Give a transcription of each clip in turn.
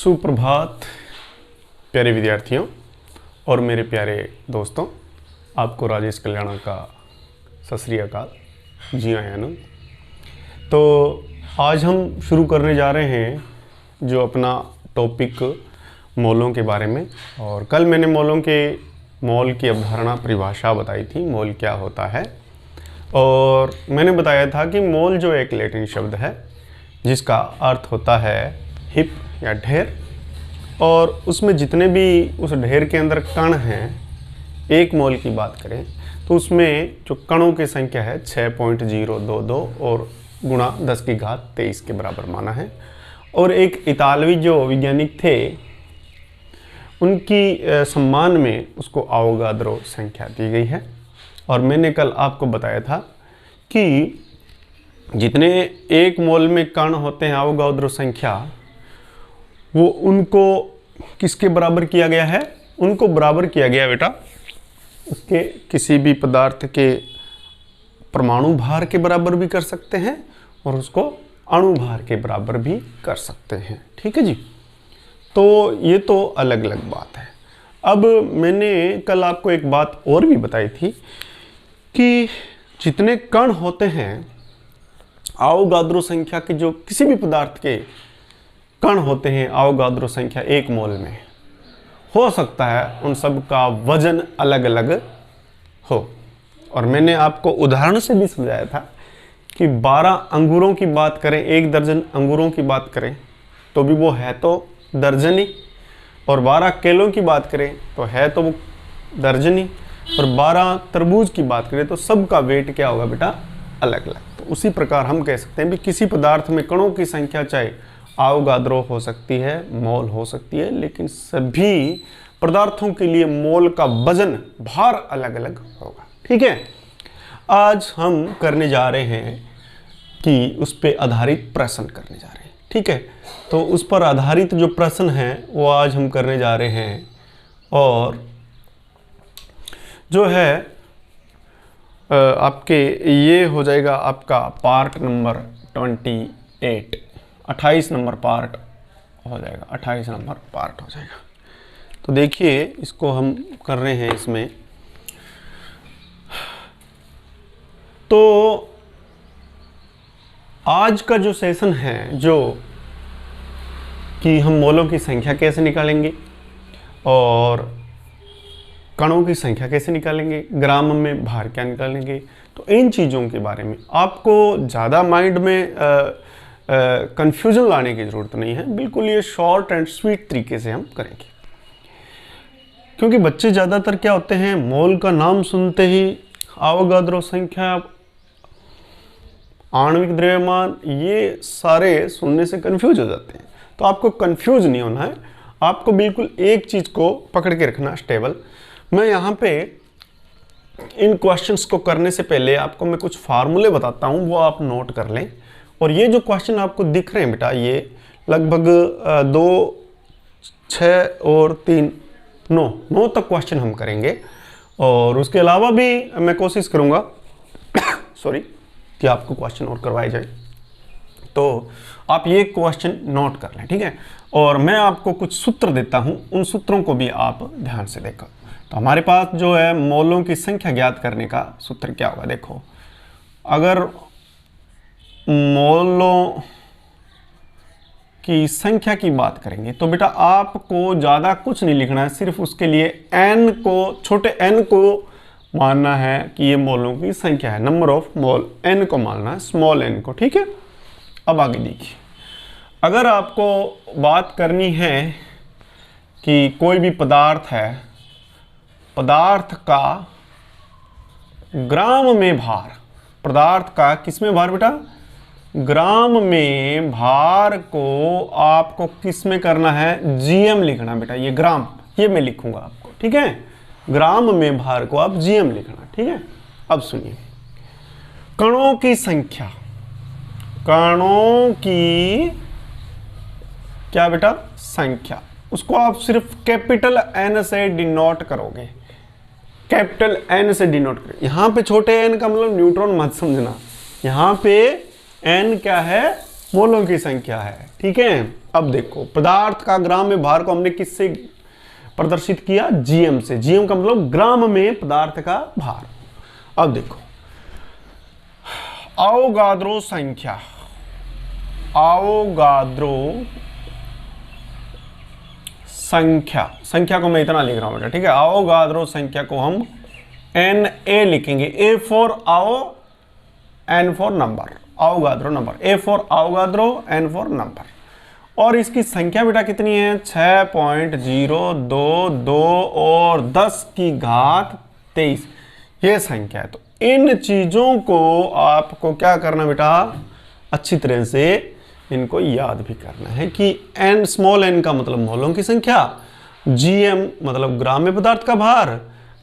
सुप्रभात प्यारे विद्यार्थियों और मेरे प्यारे दोस्तों, आपको राजेश कल्याणा का सत श्री अकाल। जी आनंद। तो आज हम शुरू करने जा रहे हैं जो अपना टॉपिक मॉलों के बारे में। और कल मैंने मॉल की अवधारणा परिभाषा बताई थी, मॉल क्या होता है। और मैंने बताया था कि मॉल जो एक लैटिन शब्द है जिसका अर्थ होता है हिप या ढेर, और उसमें जितने भी उस ढेर के अंदर कण हैं, एक मोल की बात करें तो उसमें जो कणों की संख्या है 6.022 और गुणा 10⁻23 के बराबर माना है। और एक इतालवी जो वैज्ञानिक थे उनकी सम्मान में उसको आवोगाद्रो संख्या दी गई है। और मैंने कल आपको बताया था कि जितने एक मोल में कण होते हैं आवोगाद्रो संख्या, वो उनको किसके बराबर किया गया है? उनको बराबर किया गया बेटा उसके किसी भी पदार्थ के परमाणु भार के बराबर भी कर सकते हैं और उसको अणु भार के बराबर भी कर सकते हैं। ठीक है जी। तो ये तो अलग अलग बात है। अब मैंने कल आपको एक बात और भी बताई थी कि जितने कण होते हैं आवोगाद्रो संख्या के, जो किसी भी पदार्थ के कण होते हैं आवोगाद्रो संख्या एक मोल में, हो सकता है उन सब का वजन अलग अलग हो। और मैंने आपको उदाहरण से भी समझाया था कि 12 अंगूरों की बात करें, 1 दर्जन अंगूरों की बात करें तो भी वो है तो दर्जनी, और 12 केलों की बात करें तो है तो वो दर्जनी, और 12 तरबूज की बात करें तो सबका वेट क्या होगा बेटा? अलग अलग। तो उसी प्रकार हम कह सकते हैं भी किसी पदार्थ में कणों की संख्या चाहे आवोगाद्रो हो सकती है, मोल हो सकती है, लेकिन सभी पदार्थों के लिए मोल का वजन भार अलग अलग होगा। ठीक है। आज हम करने जा रहे हैं कि उस पर आधारित प्रश्न करने जा रहे हैं। ठीक है। तो उस पर आधारित जो प्रश्न है वो आज हम करने जा रहे हैं, और जो है आपके ये हो जाएगा आपका पार्ट नंबर 28, 28 नंबर पार्ट हो जाएगा, 28 नंबर पार्ट हो जाएगा। तो देखिए इसको हम कर रहे हैं इसमें। तो आज का जो सेशन है, जो कि हम मोलों की संख्या कैसे निकालेंगे और कणों की संख्या कैसे निकालेंगे, ग्राम में भार क्या निकालेंगे, तो इन चीज़ों के बारे में आपको ज़्यादा माइंड में कंफ्यूजन लाने की ज़रूरत नहीं है। बिल्कुल ये शॉर्ट एंड स्वीट तरीके से हम करेंगे, क्योंकि बच्चे ज़्यादातर क्या होते हैं, मोल का नाम सुनते ही आवोगाद्रो संख्या, आणविक द्रव्यमान, ये सारे सुनने से कंफ्यूज हो जाते हैं। तो आपको कंफ्यूज नहीं होना है, आपको बिल्कुल एक चीज़ को पकड़ के रखना स्टेबल। मैं यहाँ पे इन क्वेश्चंस को करने से पहले आपको मैं कुछ फार्मूले बताता हूँ, वो आप नोट कर लें। और ये जो क्वेश्चन आपको दिख रहे हैं बेटा, ये लगभग 2, 6 और 3, 9 तक क्वेश्चन हम करेंगे। और उसके अलावा भी मैं कोशिश करूँगा सॉरी कि आपको क्वेश्चन और करवाए जाए। तो आप ये क्वेश्चन नोट कर लें। ठीक है। और मैं आपको कुछ सूत्र देता हूँ, उन सूत्रों को भी आप ध्यान से देखो। तो हमारे पास जो है मोलों की संख्या ज्ञात करने का सूत्र क्या होगा? देखो, अगर मोलों की संख्या की बात करेंगे तो बेटा आपको ज़्यादा कुछ नहीं लिखना है, सिर्फ उसके लिए n को, छोटे n को मानना है कि ये मोलों की संख्या है, नंबर ऑफ मोल, n को मानना है, स्मॉल n को। ठीक है। अब आगे देखिए, अगर आपको बात करनी है कि कोई भी पदार्थ है, पदार्थ का ग्राम में भार, पदार्थ का किस में भार बेटा? ग्राम में भार को आपको किस में करना है? जीएम लिखना बेटा। ये ग्राम, ये मैं लिखूंगा आपको। ठीक है। ग्राम में भार को आप जीएम लिखना। ठीक है। अब सुनिए, कणों की संख्या, कणों की क्या बेटा? संख्या, उसको आप सिर्फ कैपिटल N से डिनोट करोगे, कैपिटल N से डिनोट करोगे। यहां पे छोटे n का मतलब न्यूट्रॉन मत समझना, यहां पे n क्या है? मोलों की संख्या है। ठीक है, अब देखो पदार्थ का ग्राम में भार को हमने किससे प्रदर्शित किया? जीएम से। जीएम का मतलब ग्राम में पदार्थ का भार। अब देखो आवोगाद्रो संख्या, आवोगाद्रो संख्या को मैं इतना लिख रहा हूं बेटा। ठीक है, आवोगाद्रो संख्या को हम Na लिखेंगे। A फॉर आओ, N for number, Avogadro number. A for Avogadro, N for number. और इसकी संख्या बेटा कितनी है? 6.022 और 10 की घात 23 ये संख्या है। तो इन चीजों को आपको क्या करना बेटा? अच्छी तरह से इनको याद भी करना है कि n स्मॉल n का मतलब मोलों की संख्या, gm मतलब ग्राम में पदार्थ का भार,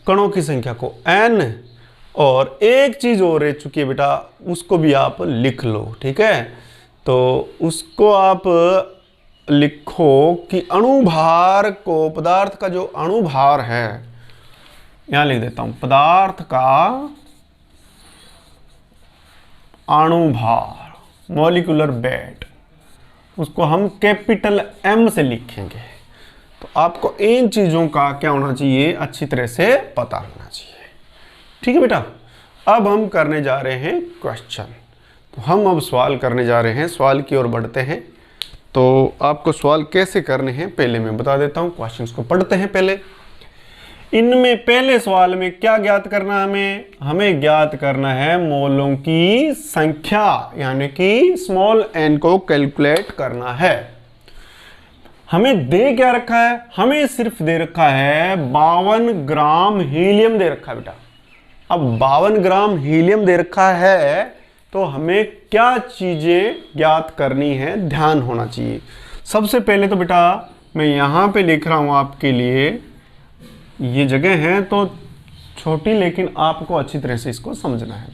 कणों की संख्या को n, और एक चीज और रह चुकी है बेटा, उसको भी आप लिख लो। ठीक है, तो उसको आप लिखो कि अणुभार को, पदार्थ का जो अणुभार है, यहां लिख देता हूं, पदार्थ का अणुभार मॉलिक्यूलर वेट, उसको हम कैपिटल M से लिखेंगे। तो आपको इन चीजों का क्या होना चाहिए? अच्छी तरह से पता होना चाहिए। ठीक है बेटा, अब हम करने जा रहे हैं क्वेश्चन। तो हम अब सवाल करने जा रहे हैं, सवाल की ओर बढ़ते हैं। तो आपको सवाल कैसे करने हैं पहले मैं बता देता हूं। क्वेश्चंस को पढ़ते हैं पहले। इनमें पहले सवाल में क्या ज्ञात करना है? हमें ज्ञात करना है मोलों की संख्या, यानी कि स्मॉल n को कैलकुलेट करना है। हमें दे क्या रखा है? हमें सिर्फ दे रखा है 52 ग्राम हीलियम दे रखा है बेटा। अब 52 ग्राम हीलियम दे रखा है तो हमें क्या चीजें ज्ञात करनी है, ध्यान होना चाहिए। सबसे पहले तो बेटा मैं यहां पे लिख रहा हूं आपके लिए, ये जगह है तो छोटी, लेकिन आपको अच्छी तरह से इसको समझना है।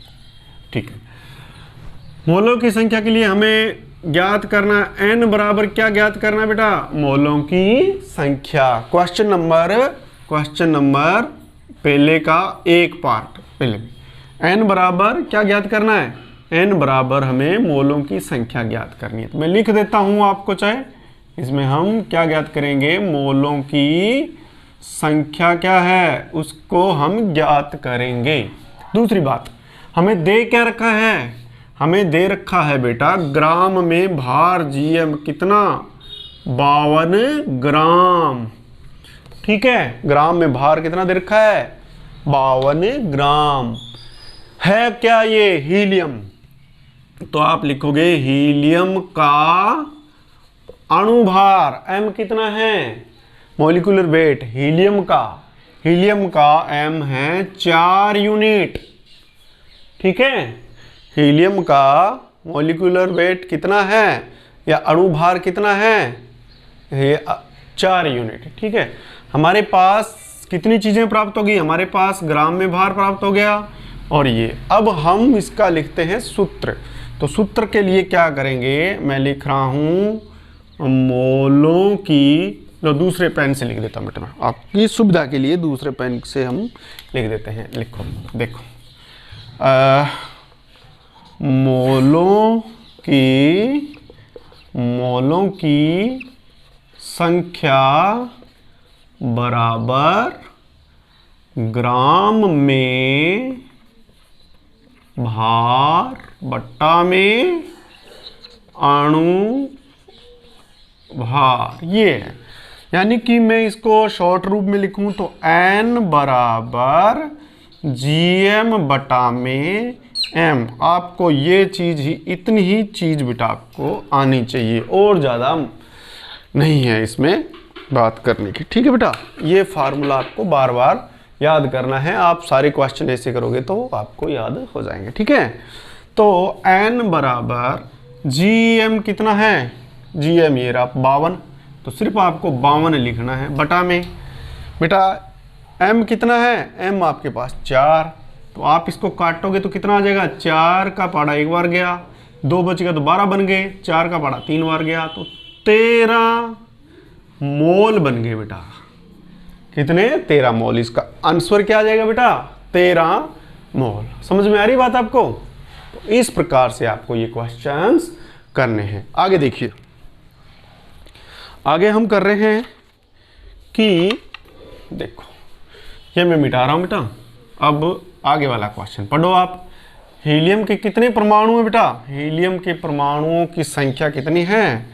ठीक है, मोलों की संख्या के लिए हमें ज्ञात करना n बराबर क्या ज्ञात करना बेटा? मोलों की संख्या। क्वेश्चन नंबर पहले का एक पार्ट पहले n बराबर क्या ज्ञात करना है? n बराबर हमें मोलों की संख्या ज्ञात करनी है। तो मैं लिख देता हूं आपको, चाहे इसमें हम क्या ज्ञात करेंगे? मोलों की संख्या क्या है उसको हम ज्ञात करेंगे। दूसरी बात, हमें दे क्या रखा है? हमें दे रखा है बेटा ग्राम में भार gm कितना? 52 ग्राम। ठीक है, ग्राम में भार कितना दे रखा है? 52 ग्राम। है क्या ये? हीलियम। तो आप लिखोगे हीलियम का अणुभार m कितना है? मॉलिक्यूलर वेट हीलियम का m है 4 यूनिट। ठीक है, हीलियम का मॉलिक्यूलर वेट कितना है या अणुभार कितना है? ये 4 यूनिट। ठीक है, हमारे पास कितनी चीजें प्राप्त होगी? हमारे पास ग्राम में भार प्राप्त हो गया, और ये अब हम इसका लिखते हैं सूत्र। तो सूत्र के लिए क्या करेंगे? मैं लिख रहा हूं मोलों की, दूसरे पेन से लिख देता हूं बेटा, आपकी सुविधा के लिए दूसरे पेन से हम लिख देते हैं। लिखो, देखो मोलों की संख्या बराबर ग्राम में भार बट्टा में अणु भार, ये है। यानी कि मैं इसको शॉर्ट रूप में लिखूं तो n बराबर gm बटा में m। आपको ये चीज ही, इतनी ही चीज बेटा आपको आनी चाहिए, और ज़्यादा नहीं है इसमें बात करने की। ठीक है बेटा, ये फार्मूला आपको बार बार याद करना है। आप सारे क्वेश्चन ऐसे करोगे तो आपको याद हो जाएंगे। ठीक है, तो n बराबर gm कितना है? gm ये रहा 52, तो सिर्फ आपको 52 लिखना है बटा में बेटा m कितना है? m आपके पास 4, तो आप इसको काटोगे तो कितना आ जाएगा? 4 का पाड़ा एक बार गया, 2 बच गया तो 12 बन गए, 4 का पाड़ा 3 बार गया, तो 13 मोल बन गए बेटा। कितने? 13 मोल। इसका आंसर क्या आ जाएगा बेटा? 13 मोल। समझ में आ रही बात आपको? तो इस प्रकार से आपको ये क्वेश्चंस करने हैं। आगे देखिए, आगे हम कर रहे हैं कि देखो ये मैं मिटा रहा हूँ बेटा। अब आगे वाला क्वेश्चन पढ़ो आप। हीलियम के कितने परमाणु हैं बेटा? हीलियम के परमाणुओं की संख्या कितनी है?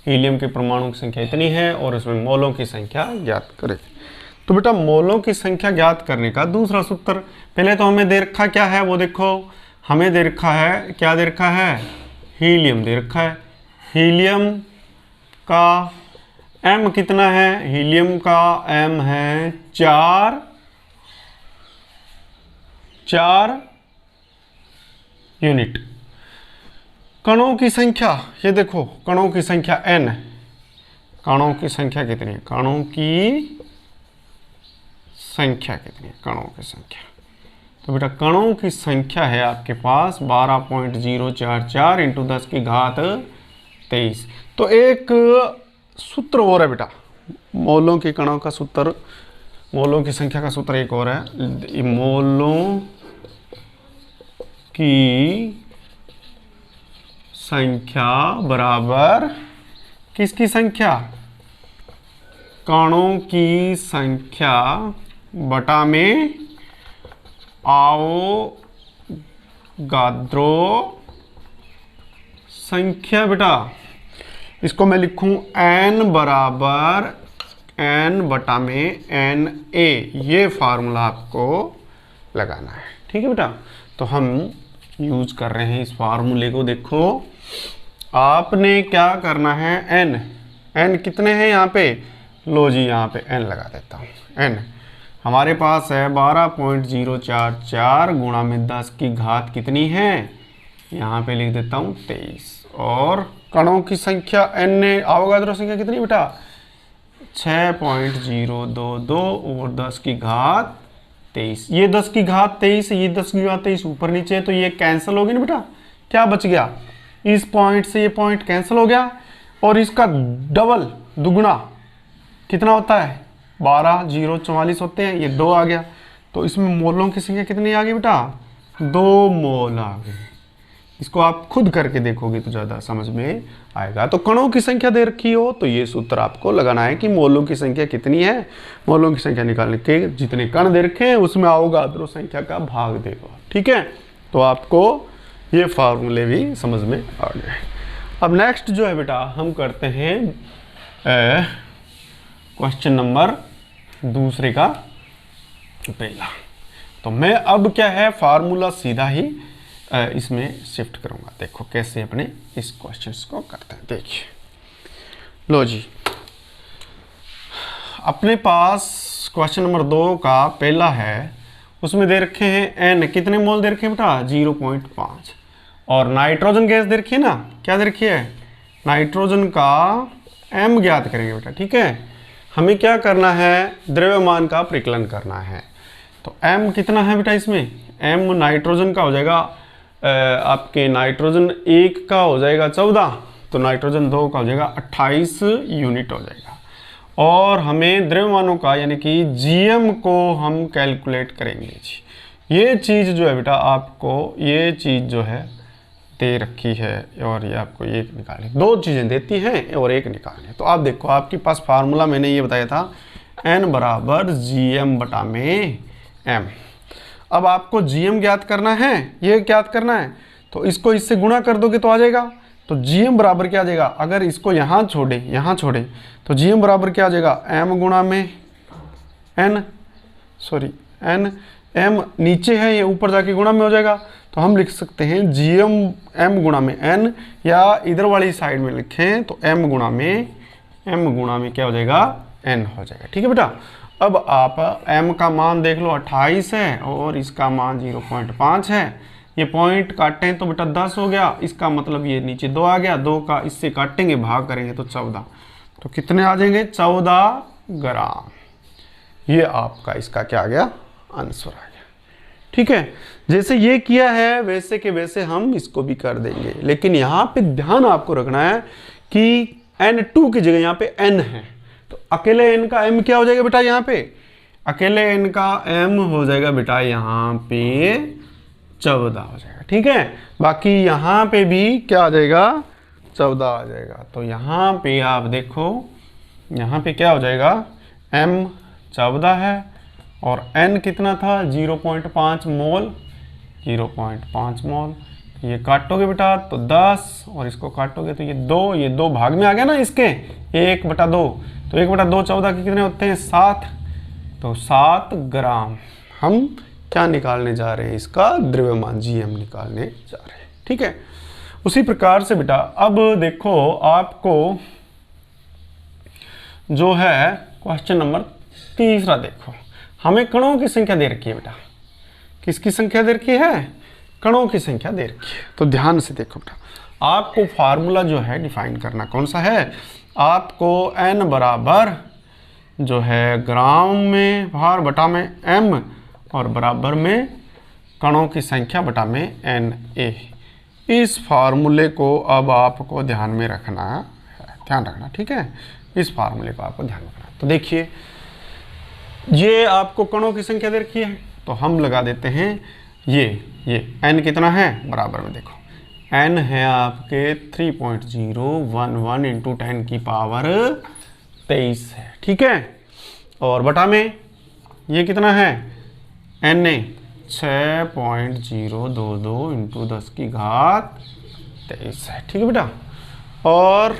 हीलियम के परमाणुओं की संख्या इतनी है और इसमें मोलों की संख्या ज्ञात करें। तो बेटा मोलों की संख्या ज्ञात करने का दूसरा सूत्र, पहले तो हमें दे रखा क्या है वो देखो। हमें दे रखा है, क्या दे रखा है? हीलियम दे रखा है। हीलियम का m कितना है? हीलियम का m है 4 यूनिट। कणों की संख्या, ये देखो कणों की संख्या n। कणों की संख्या कितनी है? कणों की संख्या कितनी है? कणों की संख्या, तो बेटा कणों की संख्या है आपके पास 12.044 इंटू 10 की घात 23। तो एक सूत्र और है बेटा, मोलों के कणों का सूत्र, मोलों की संख्या का सूत्र एक और है। मोलों की संख्या बराबर किसकी संख्या? कणों की संख्या बटा में आवोगाद्रो संख्या बेटा। इसको मैं लिखूं n बराबर n बटा में Na। ये फार्मूला आपको लगाना है, ठीक है बेटा। तो हम यूज कर रहे हैं इस फार्मूले को। देखो आपने क्या करना है, n कितने हैं यहाँ पे? लो जी यहाँ पे n लगा देता हूँ। n हमारे पास है 12.044 गुणा में 10 की घात कितनी है? यहाँ पे लिख देता हूँ 23। और कणों की संख्या n ने आवोगाद्रो संख्या कितनी बेटा? 6.022 और 10 की घात 23। ये 10 की घात 23, ये 10 की घात 23 ऊपर नीचे, तो ये कैंसिल हो गई ना बेटा। क्या बच गया? इस पॉइंट से ये पॉइंट कैंसिल हो गया और इसका डबल दुगुना कितना होता है? 12.044 होते हैं, ये 2 आ गया। तो इसमें मोलों की संख्या कितनी आ गई बेटा? 2 मोल आ गई। इसको आप खुद करके देखोगे तो ज़्यादा समझ में आएगा। तो कणों की संख्या दे रखी हो तो ये सूत्र आपको लगाना है कि मोलों की संख्या कितनी है। मोलों की संख्या निकालने के जितने कण दे रखे हैं उसमें आवोगाद्रो संख्या का भाग दे दो, ठीक है। तो आपको ये फार्मूले भी समझ में आ गए। अब नेक्स्ट जो है बेटा हम करते हैं क्वेश्चन नंबर दूसरे का पहला। तो मैं अब क्या है फार्मूला सीधा ही इसमें शिफ्ट करूंगा। देखो कैसे अपने इस क्वेश्चंस को करते हैं। देखिए लो जी, अपने पास क्वेश्चन नंबर 2 का पहला है, उसमें दे रखे हैं n कितने मोल दे रखे हैं बेटा? 0.5। और नाइट्रोजन गैस दे रखी है ना, क्या दे रखी है? नाइट्रोजन का m ज्ञात करेंगे बेटा, ठीक है। हमें क्या करना है? द्रव्यमान का परिकलन करना है। तो m कितना है बेटा इसमें? m नाइट्रोजन का हो जाएगा आपके नाइट्रोजन 1 का हो जाएगा 14, तो नाइट्रोजन 2 का हो जाएगा 28 यूनिट हो जाएगा। और हमें द्रव्यमानों का यानी कि जीएम को हम कैलकुलेट करेंगे जी। ये चीज़ जो है बेटा आपको ये चीज़ जो है दे रखी है और ये आपको एक निकालनी, 2 चीज़ें देती हैं और एक निकालनी है। तो आप देखो आपके पास फार्मूला मैंने ये बताया था n बराबर जीएम बटा में m। अब आपको जीएम ज्ञात करना है, ये ज्ञात करना है, तो इसको इससे गुणा कर दोगे तो आ जाएगा। तो जीएम बराबर क्या आ जाएगा? अगर इसको यहाँ छोड़े तो जीएम बराबर क्या आ जाएगा? m गुणा में n, सॉरी n, m नीचे है, ये ऊपर जाके गुणा में हो जाएगा। तो हम लिख सकते हैं जीएम m गुणा में n, या इधर वाली साइड में लिखें तो m गुणा में क्या हो जाएगा? n हो जाएगा, ठीक है बेटा। अब आप m का मान देख लो 28 है और इसका मान 0.5 है। ये पॉइंट काटें तो बेटा 10 हो गया, इसका मतलब ये नीचे 2 आ गया। 2 का इससे काटेंगे भाग करेंगे तो 14, तो कितने आ जाएंगे? 14 ग्राम। ये आपका इसका क्या आ गया? आंसर आ गया, ठीक है। जैसे ये किया है वैसे के वैसे हम इसको भी कर देंगे, लेकिन यहाँ पे ध्यान आपको रखना है कि N2 की जगह यहाँ पे N है, तो अकेले n का m क्या हो जाएगा बेटा? यहाँ पे अकेले n का m हो जाएगा बेटा यहाँ पे 14 हो जाएगा, ठीक है। बाकी यहाँ पे भी क्या आ जाएगा? 14 आ जाएगा। तो यहाँ पे आप देखो, यहाँ पे क्या हो जाएगा, m 14 है और n कितना था 0.5 मोल, 0.5 मोल। ये काटोगे बेटा तो 10 और इसको काटोगे तो ये 2 भाग में आ गया ना इसके, 1/2। तो 1/2 14 के कितने होते हैं 7, तो 7 ग्राम हम क्या निकालने जा रहे हैं, इसका द्रव्यमान GM निकालने जा रहे हैं। ठीक है, उसी प्रकार से बेटा अब देखो आपको जो है क्वेश्चन नंबर 3 देखो, हमें कणों की संख्या दे रखी है बेटा। किसकी संख्या दे रखी है, कणों की संख्या दे रखी है। तो ध्यान से देखो बेटा, आपको फार्मूला जो है डिफाइन करना कौन सा है, आपको n बराबर जो है ग्राम में भार बटा में m और बराबर में कणों की संख्या बटा में Na, इस फार्मूले को अब आपको ध्यान में रखना है, ध्यान रखना। ठीक है, इस फार्मूले को आपको ध्यान रखना। तो देखिए ये आपको कणों की संख्या दे रखी है, तो हम लगा देते हैं ये n कितना है, बराबर में देखो n है आपके 3.011 इंटू 10 की पावर 23 है। ठीक है, और बटा में ये कितना है, Na 6.022 इंटू 10 की घात 23 है। ठीक है बेटा, और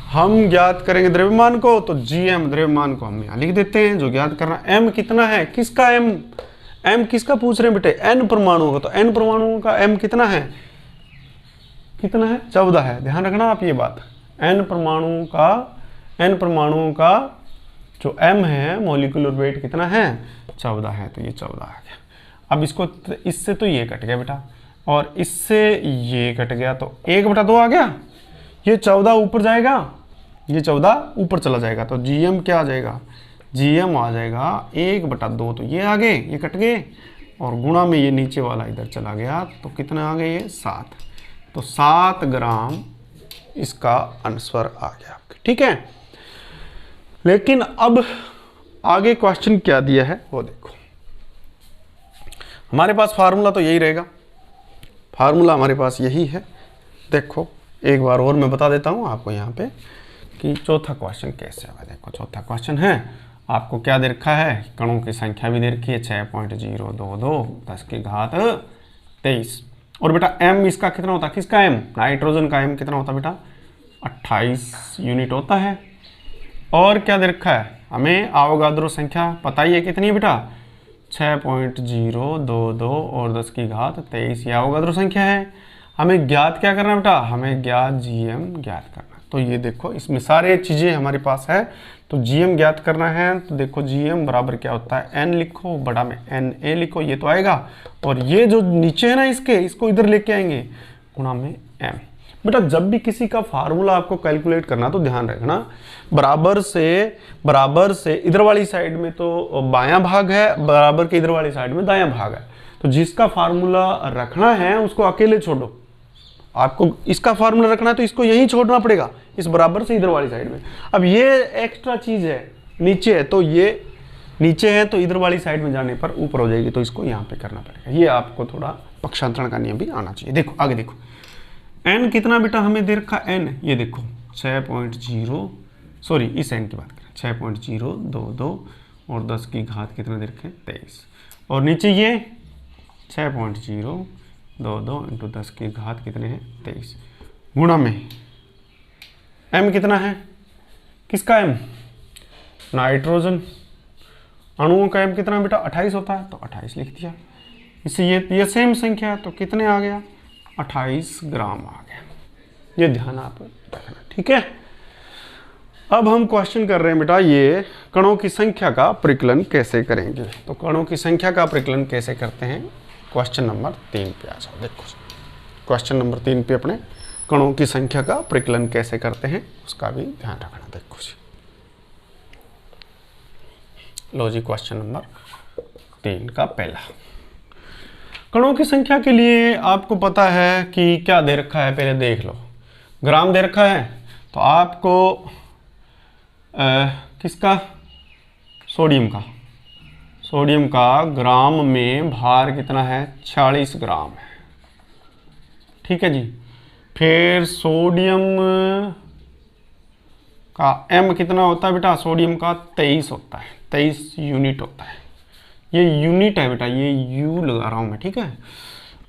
हम ज्ञात करेंगे द्रव्यमान को, तो GM द्रव्यमान को हम यहाँ लिख देते हैं जो ज्ञात करना। M कितना है, किसका M किसका पूछ रहे हैं बेटे, N परमाणुओं का। तो N परमाणुओं का M कितना है 14 है। ध्यान रखना आप ये बात, N परमाणुओं का जो M है मॉलिक्यूलर वेट कितना है 14 है, तो ये 14 आ गया। अब इससे तो ये कट गया बेटा और इससे ये कट गया, तो 1/2 आ गया, ये 14 ऊपर जाएगा, ये 14 ऊपर चला जाएगा, तो GM क्या आ जाएगा, GM आ जाएगा 1/2। तो ये आ गए, ये कट गए और गुणा में ये नीचे वाला इधर चला गया, तो कितने आ गए ये 7। तो 7 ग्राम इसका आंसर आ गया आपके। ठीक है, लेकिन अब आगे क्वेश्चन क्या दिया है वो देखो। हमारे पास फार्मूला तो यही रहेगा, फार्मूला हमारे पास यही है। देखो एक बार और मैं बता देता हूँ आपको यहाँ पे कि चौथा क्वेश्चन कैसे होगा। देखो चौथा क्वेश्चन है, आपको क्या दे रखा है, कणों की संख्या भी दे रखी है 6.022 10 की घात 23। और बेटा M इसका कितना होता है, किसका M, नाइट्रोजन का M कितना होता है बेटा 28 यूनिट होता है। और क्या दे रखा है, हमें अवोगाद्रो संख्या पता ही है कितनी है बेटा 6.022 और 10 की घात 23, ये अवोगाद्रो संख्या है। हमें ज्ञात क्या करना बेटा, हमें ज्ञात GM ज्ञात करना। तो ये देखो इसमें सारे चीज़ें हमारे पास है, तो GM ज्ञात करना है। तो देखो GM बराबर क्या होता है, N लिखो बड़ा में Na लिखो, ये तो आएगा। और ये जो नीचे है ना इसको इधर लेके आएंगे गुणा में M। बेटा जब भी किसी का फार्मूला आपको कैलकुलेट करना तो ध्यान रखना बराबर से इधर वाली साइड में तो बायां भाग है, बराबर के इधर वाली साइड में दायां भाग है। तो जिसका फार्मूला रखना है उसको अकेले छोड़ो, आपको इसका फार्मूला रखना है तो इसको यहीं छोड़ना पड़ेगा, इस बराबर से इधर वाली साइड में। अब ये एक्स्ट्रा चीज है, नीचे है तो ये नीचे है तो इधर वाली साइड में जाने पर ऊपर हो जाएगी, तो इसको यहाँ पे करना पड़ेगा। ये आपको थोड़ा पक्षांतरण का नियम भी आना चाहिए। देखो आगे देखो, n कितना बेटा हमें दे रखा n, ये देखो 6.0 सॉरी इस n की बात करें 6.022 और 10 की घात कितना दे रखे 23, और नीचे ये 6.022 इंटू 10 की घात कितने हैं 23, गुणा में m कितना है, किसका m, नाइट्रोजन अणुओं का m कितना बेटा 28 होता है, तो 28 लिख दिया। इससे ये सेम संख्या है तो कितने आ गया 28 ग्राम आ गया। ये ध्यान आप रखना, ठीक है। अब हम क्वेश्चन कर रहे हैं बेटा ये कणों की संख्या का परिकलन कैसे करेंगे। तो कणों की संख्या का परिकलन कैसे करते हैं, क्वेश्चन नंबर 3 पे आ जाओ। देखो क्वेश्चन नंबर 3 पे अपने कणों की संख्या का परिकलन कैसे करते हैं उसका भी ध्यान रखना। देखो जी, लो जी क्वेश्चन नंबर 3 का पहला, कणों की संख्या के लिए आपको पता है कि क्या दे रखा है, पहले देख लो। ग्राम दे रखा है तो आपको किसका, सोडियम का ग्राम में भार कितना है 46 ग्राम है, ठीक है जी। फिर सोडियम का m कितना होता है बेटा, सोडियम का 23 होता है, 23 यूनिट होता है। ये यूनिट है बेटा, ये U लगा रहा हूँ मैं, ठीक है।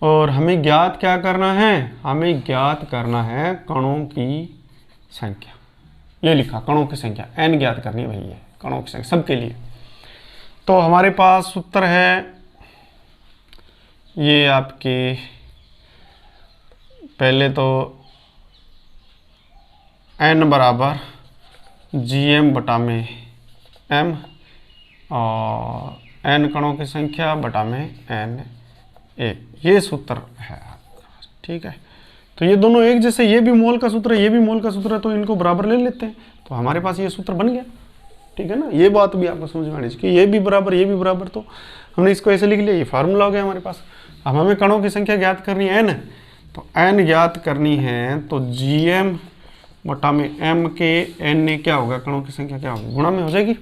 और हमें ज्ञात क्या करना है, हमें ज्ञात करना है कणों की संख्या। ये लिखा कणों की संख्या, n ज्ञात करनी है भाई, ये कणों की संख्या सबके लिए। तो हमारे पास सूत्र है ये आपके, पहले तो n बराबर Gm बटा में m, और n कणों की संख्या बटा में n a, ये सूत्र है, ठीक है। तो ये दोनों एक जैसे, ये भी मोल का सूत्र है, ये भी मोल का सूत्र है, तो इनको बराबर ले लेते हैं, तो हमारे पास ये सूत्र बन गया, ठीक है ना। ये बात भी आपको समझ में आनी चाहिए कि ये भी बराबर, ये भी बराबर, तो हमने इसको ऐसे लिख लिया, ये फार्मूला हो गया हमारे पास। अब हमें कणों की संख्या ज्ञात करनी है n, तो n ज्ञात करनी है, तो Gm बटा में m के n ने क्या होगा, कणों की संख्या क्या होगी, गुणा में हो जाएगी,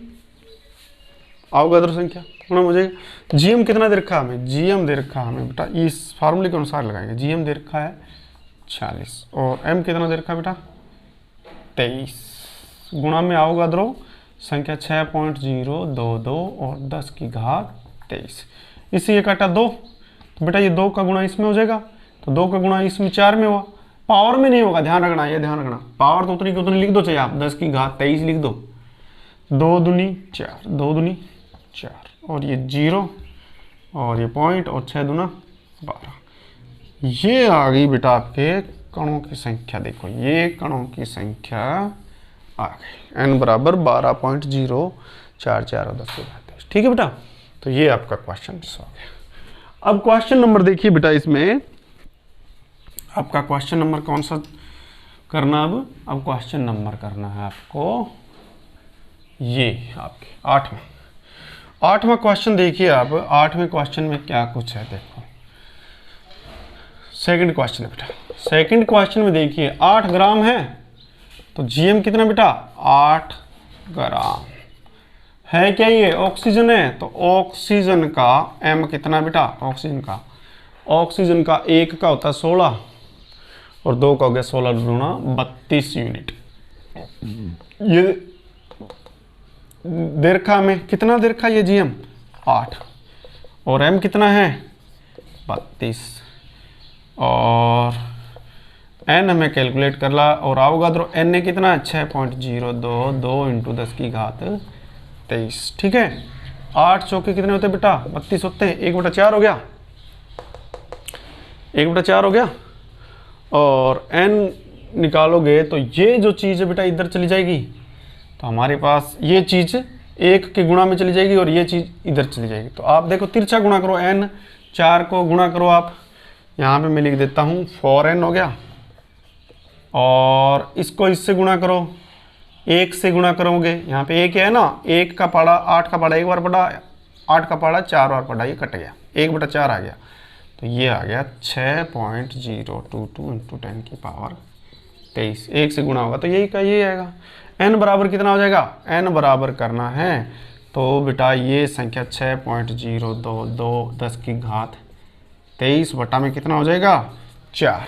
अवगाद्रो संख्या गुणा में हो जाएगी। Gm कितना दे रखा है हमें, Gm दे रखा है हमें बेटा, इस फार्मूले के अनुसार लगाएंगे, Gm दे रखा है 40, और m कितना दे रखा है बेटा 23, गुणा में अवगाद्रो संख्या 6.022 और 10 की घात 23, इससे ये काटा 2, तो बेटा ये 2 का गुणा इसमें हो जाएगा, तो 2 का गुणा इसमें 4 में हुआ, पावर में नहीं होगा, ध्यान रखना, ये ध्यान रखना, पावर तो उतनी की उतनी लिख दो, चाहे आप 10 की घात 23 लिख दो, 2 दूनी 4, 2 दूनी 4, और ये 0 और ये पॉइंट, और 6 दूना 12। ये आ गई बेटा आपके कणों की संख्या, देखो ये कणों की संख्या आ गई, n बराबर 12.044 और 10 की घात 23, ठीक है बेटा। तो ये आपका क्वेश्चन हो गया। अब क्वेश्चन नंबर देखिए बेटा, इसमें आपका क्वेश्चन नंबर कौन सा करना, अब क्वेश्चन नंबर करना है आपको ये आपके 8वां क्वेश्चन। देखिए आप 8वें क्वेश्चन में क्या कुछ है, देखो सेकंड क्वेश्चन है बेटा। सेकंड क्वेश्चन में देखिए 8 ग्राम है, तो Gm कितना बेटा 8 ग्राम है, क्या ये ऑक्सीजन है, तो ऑक्सीजन का m कितना बेटा, ऑक्सीजन का 1 का होता है 16 और 2 का हो गया 16 गुणा 32 यूनिट। ये दे रखा हमें, कितना दे रखा ये Gm 8, और m कितना है 32, और n हमें कैलकुलेट कर ला, और अवगाद्रो n ने कितना 6.022 इंटू 10 की घात 23, ठीक है। 8 चौके कितने होते हैं बेटा 32 होते हैं, 1/4 हो गया, 1/4 हो गया, और n निकालोगे तो ये जो चीज़ है बेटा इधर चली जाएगी, तो हमारे पास ये चीज़ 1 के गुणा में चली जाएगी और ये चीज़ इधर चली जाएगी। तो आप देखो तिरछा गुणा करो, n 4 को गुणा करो, आप यहाँ पे मैं लिख देता हूँ 4n हो गया, और इसको इससे गुणा करो, 1 से गुणा करोगे, यहाँ पे 1 है ना, 1 का पाड़ा 8 का पाड़ा 1 बार पड़ा, 8 का पाड़ा 4 बार पड़ा, ये कट गया, 1/4 आ गया, तो ये आ गया 6.022 इंटू 10 की पावर 23, 1 से गुणा होगा तो यही का ये आएगा। n बराबर कितना हो जाएगा, n बराबर करना है तो बेटा ये संख्या 6.022 10 की घात 23 बटा में कितना हो जाएगा 4।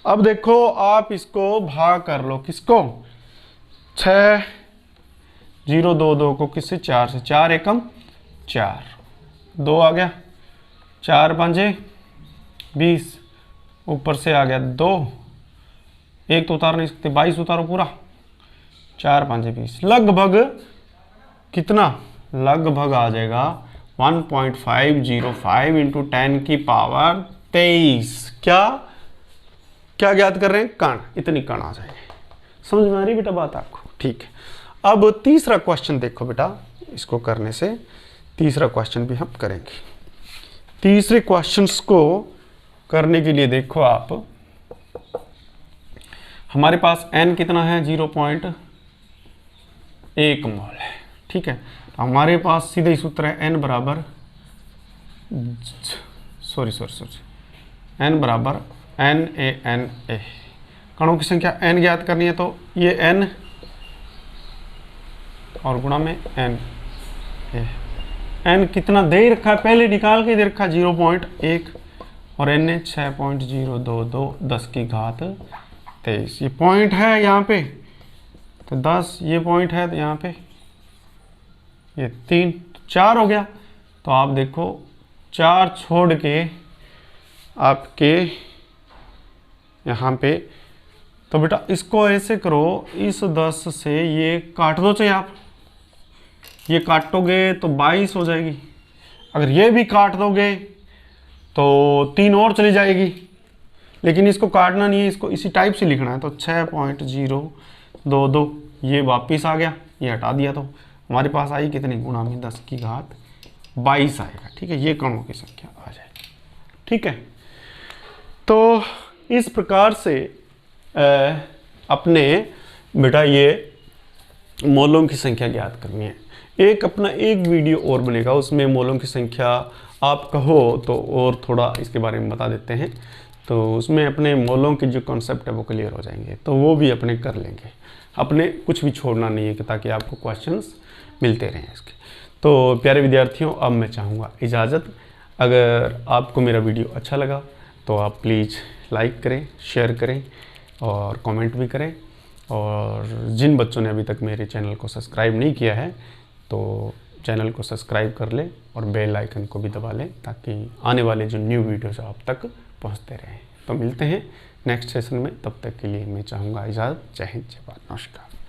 अब देखो आप इसको भाग कर लो, किसको 6022 को किससे 4 से, 4 एकम 4, 2 आ गया, 4 5 20, ऊपर से आ गया 2, 1 तो उतार नहीं सकते, 22 उतारो पूरा, 4 5 20, लगभग कितना, लगभग आ जाएगा 1.505 इंटू 10 की पावर 23। क्या ज्ञात कर रहे हैं, कण, इतनी कण आ जाएंगे। समझ में आ रही बेटा बात आपको, ठीक है। अब तीसरा क्वेश्चन देखो बेटा, इसको करने से तीसरा क्वेश्चन भी हम करेंगे। तीसरे क्वेश्चंस को करने के लिए देखो आप, हमारे पास n कितना है 0.1 मोल है, ठीक है। तो हमारे पास सीधे ही सूत्र है n बराबर n बराबर NaNA, कणों की संख्या n ज्ञात करनी है, तो ये n और गुणा में n कितना दे रखा है, पहले निकाल के दे रखा 0.1, और n 6.022 10 की घात 23। ये पॉइंट है यहाँ पे, तो 10 ये पॉइंट है, तो यहाँ पे ये 3 4 हो गया। तो आप देखो 4 छोड़ के आपके यहाँ पे, तो बेटा इसको ऐसे करो, इस 10 से ये काट दो, चाहे आप ये काटोगे तो 22 हो जाएगी। अगर ये भी काट दोगे तो 3 और चली जाएगी, लेकिन इसको काटना नहीं है, इसको इसी टाइप से लिखना है। तो 6.022 ये वापिस आ गया, ये हटा दिया, तो हमारे पास आई कितनी, गुणा में 10 की घात 22 आएगा। ठीक है, ये कणों की संख्या आ जाएगी। ठीक है, तो इस प्रकार से अपने बेटा ये मोलों की संख्या ज्ञात करनी है। एक अपना एक वीडियो और बनेगा, उसमें मोलों की संख्या आप कहो तो और थोड़ा इसके बारे में बता देते हैं, तो उसमें अपने मोलों के जो कॉन्सेप्ट है वो क्लियर हो जाएंगे, तो वो भी अपने कर लेंगे। अपने कुछ भी छोड़ना नहीं है कि ताकि आपको क्वेश्चंस मिलते रहें इसके। तो प्यारे विद्यार्थियों, अब मैं चाहूँगा इजाज़त। अगर आपको मेरा वीडियो अच्छा लगा तो आप प्लीज़ लाइक करें, शेयर करें और कमेंट भी करें। और जिन बच्चों ने अभी तक मेरे चैनल को सब्सक्राइब नहीं किया है तो चैनल को सब्सक्राइब कर लें और बेल आइकन को भी दबा लें, ताकि आने वाले जो न्यू वीडियोस आप तक पहुंचते रहें। तो मिलते हैं नेक्स्ट सेशन में, तब तक के लिए मैं चाहूँगा इजाज़त। जय हिंद, जय भारत, नमस्कार।